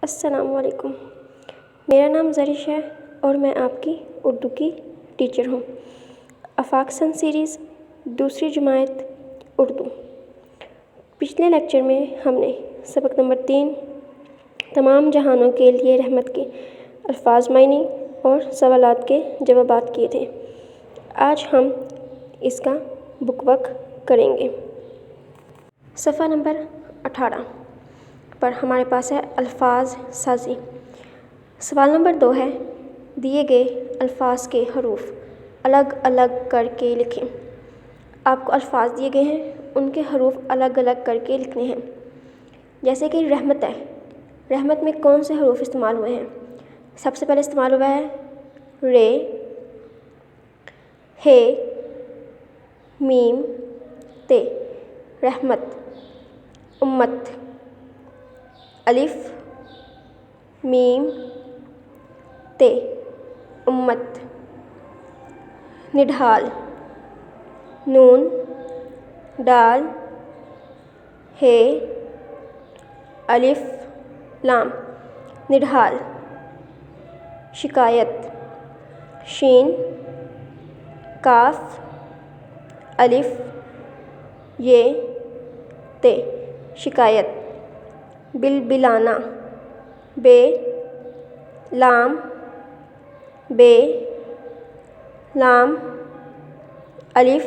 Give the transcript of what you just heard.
السلام علیکم، میرا نام زرش ہے اور میں آپ کی اردو کی ٹیچر ہوں۔ آفاق سن سیریز دوسری جماعت اردو۔ پچھلے لیکچر میں ہم نے سبق نمبر 3 تمام جہانوں کے لیے رحمت کے الفاظ معنی اور سوالات کے جوابات کیے تھے۔ آج ہم اس کا بک ورک کریں گے۔ صفحہ نمبر 18 پر ہمارے پاس ہے الفاظ سازی۔ سوال نمبر 2 ہے، دیے گئے الفاظ کے حروف الگ الگ کر کے لکھیں۔ آپ کو الفاظ دیے گئے ہیں، ان کے حروف الگ الگ کر کے لکھنے ہیں۔ جیسے کہ رحمت ہے، رحمت میں کون سے حروف استعمال ہوئے ہیں؟ سب سے پہلے استعمال ہوا ہے رے، ہے، میم، تے۔ رحمت، امت، الف، میم، تے، امت۔ نڈھال، نون، ڈال، ہے، الف، لام۔ نڈھال۔ شکایت، شین، کاف، الف، یہ، تے۔ شکایت۔ بلبلانا، بے، لام، بے، لام، الف،